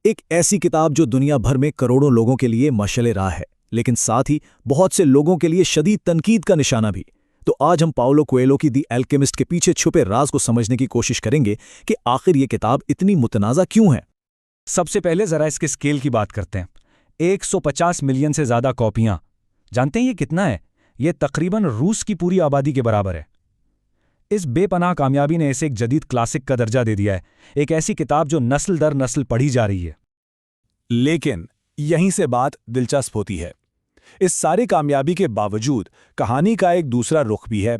एक ऐसी किताब जो दुनिया भर में करोड़ों लोगों के लिए मशाल राह है, लेकिन साथ ही बहुत से लोगों के लिए शदीद तनकीद का निशाना भी। तो आज हम पाउलो कोएल्हो की दी एल्केमिस्ट के पीछे छुपे राज को समझने की कोशिश करेंगे कि आखिर ये किताब इतनी मुतनाज़ा क्यों है। सबसे पहले जरा इसके स्केल की बात करते हैं। 150 मिलियन से ज्यादा कॉपियां। जानते हैं ये कितना है? ये तकरीबन रूस की पूरी आबादी के बराबर है। इस बेपनाह कामयाबी ने इसे एक जदीद क्लासिक का दर्जा दे दिया है, एक ऐसी किताब जो नस्ल दर नस्ल पढ़ी जा रही है। लेकिन यहीं से बात दिलचस्प होती है। इस सारी कामयाबी के बावजूद कहानी का एक दूसरा रुख भी है।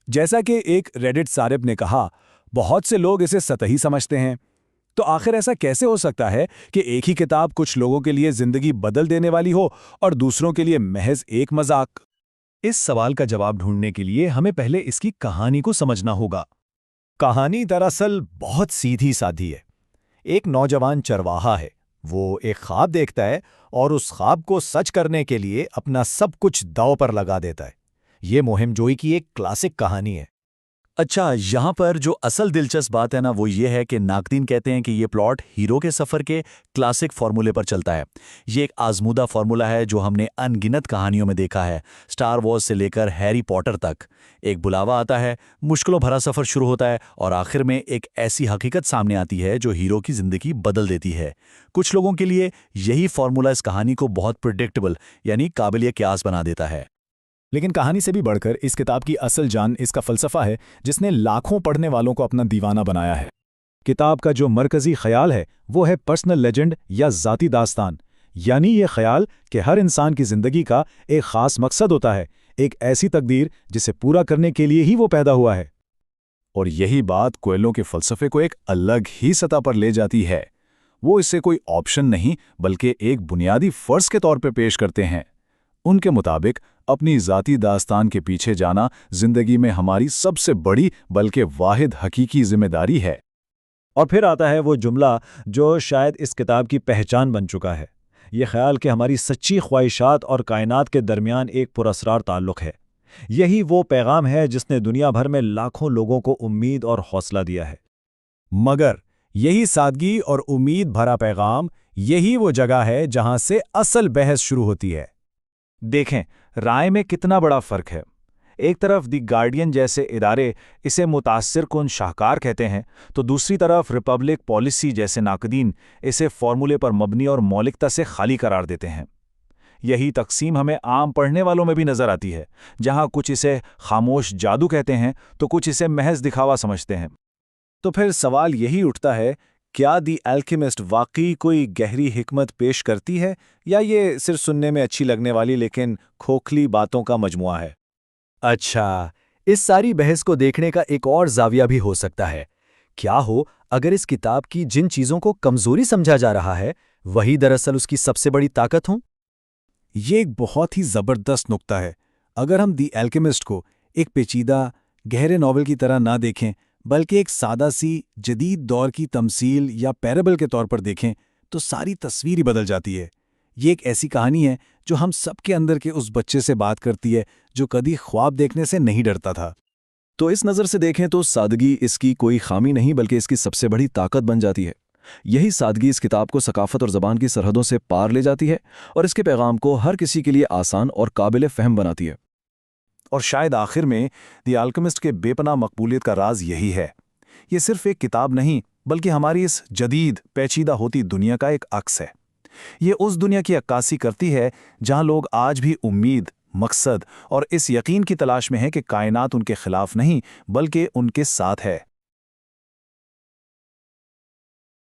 जैसा कि एक रेडिट सारिब ने कहा, बहुत से लोग इसे सतही समझते हैं। तो आखिर ऐसा कैसे हो सकता है कि एक ही किताब कुछ लोगों के लिए जिंदगी बदल देने वाली हो और दूसरों के लिए महज एक मजाक? इस सवाल का जवाब ढूंढने के लिए हमें पहले इसकी कहानी को समझना होगा। कहानी दरअसल बहुत सीधी सादी है। एक नौजवान चरवाहा है। वो एक ख्वाब देखता है और उस ख्वाब को सच करने के लिए अपना सब कुछ दांव पर लगा देता है। ये मुहिमजोई की एक क्लासिक कहानी है। अच्छा, यहाँ पर जो असल दिलचस्प बात है ना, वो ये है कि नाकदीन कहते हैं कि ये प्लॉट हीरो के सफ़र के क्लासिक फार्मूले पर चलता है। ये एक आजमूदा फार्मूला है जो हमने अनगिनत कहानियों में देखा है, स्टार वॉर्स से लेकर हैरी पॉटर तक। एक बुलावा आता है, मुश्किलों भरा सफ़र शुरू होता है और आखिर में एक ऐसी हकीकत सामने आती है जो हीरो की ज़िंदगी बदल देती है। कुछ लोगों के लिए यही फार्मूला इस कहानी को बहुत प्रिडिक्टेबल यानी काबिल क़यास बना देता है। लेकिन कहानी से भी बढ़कर इस किताब की असल जान इसका फ़लसफ़ा है, जिसने लाखों पढ़ने वालों को अपना दीवाना बनाया है। किताब का जो मरकज़ी ख्याल है वो है पर्सनल लेजेंड या ज़ाती दास्तान, यानी ये ख्याल कि हर इंसान की ज़िंदगी का एक ख़ास मकसद होता है, एक ऐसी तकदीर जिसे पूरा करने के लिए ही वो पैदा हुआ है। और यही बात कोएल्हो के फ़लसफ़े को एक अलग ही सतह पर ले जाती है। वो इसे कोई ऑप्शन नहीं बल्कि एक बुनियादी फ़र्ज़ के तौर पर पेश करते हैं। उनके मुताबिक अपनी ज़ाती दास्तान के पीछे जाना ज़िंदगी में हमारी सबसे बड़ी बल्कि वाहिद हकीकी ज़िम्मेदारी है। और फिर आता है वो जुमला जो शायद इस किताब की पहचान बन चुका है, ये ख्याल कि हमारी सच्ची ख्वाहिशात और कायनात के दरमियान एक पुरअसरार ताल्लुक़ है। यही वो पैगाम है जिसने दुनिया भर में लाखों लोगों को उम्मीद और हौसला दिया है। मगर यही सादगी और उम्मीद भरा पैगाम, यही वो जगह है जहां से असल बहस शुरू होती है। देखें, राय में कितना बड़ा फ़र्क है। एक तरफ दी गार्डियन जैसे इदारे इसे मुतासिर कुन शाहकार कहते हैं, तो दूसरी तरफ रिपब्लिक पॉलिसी जैसे नाकदीन इसे फॉर्मूले पर मबनी और मौलिकता से खाली करार देते हैं। यही तकसीम हमें आम पढ़ने वालों में भी नज़र आती है, जहां कुछ इसे खामोश जादू कहते हैं तो कुछ इसे महज दिखावा समझते हैं। तो फिर सवाल यही उठता है, क्या दी एल्केमिस्ट वाकई कोई गहरी हिकमत पेश करती है या ये सिर्फ सुनने में अच्छी लगने वाली लेकिन खोखली बातों का मजमुआ है? अच्छा, इस सारी बहस को देखने का एक और जाविया भी हो सकता है। क्या हो अगर इस किताब की जिन चीज़ों को कमज़ोरी समझा जा रहा है वही दरअसल उसकी सबसे बड़ी ताकत हो? ये एक बहुत ही ज़बरदस्त नुक्ता है। अगर हम दी एल्केमिस्ट को एक पेचीदा गहरे नॉवल की तरह ना देखें बल्कि एक सादा सी जदीद दौर की तमसील या पैराबल के तौर पर देखें तो सारी तस्वीर ही बदल जाती है। ये एक ऐसी कहानी है जो हम सबके अंदर के उस बच्चे से बात करती है जो कभी ख्वाब देखने से नहीं डरता था। तो इस नज़र से देखें तो सादगी इसकी कोई खामी नहीं बल्कि इसकी सबसे बड़ी ताकत बन जाती है। यही सादगी इस किताब को सकाफत और ज़बान की सरहदों से पार ले जाती है और इसके पैगाम को हर किसी के लिए आसान और काबिल फ़हम बनाती है। और शायद आखिर में दी एल्केमिस्ट के बेपनाह मकबूलियत का राज यही है। ये सिर्फ एक किताब नहीं बल्कि हमारी इस जदीद पेचीदा होती दुनिया का एक अक्स है। ये उस दुनिया की अक्कासी करती है जहां लोग आज भी उम्मीद, मकसद और इस यकीन की तलाश में हैं कि कायनात उनके खिलाफ नहीं बल्कि उनके साथ है।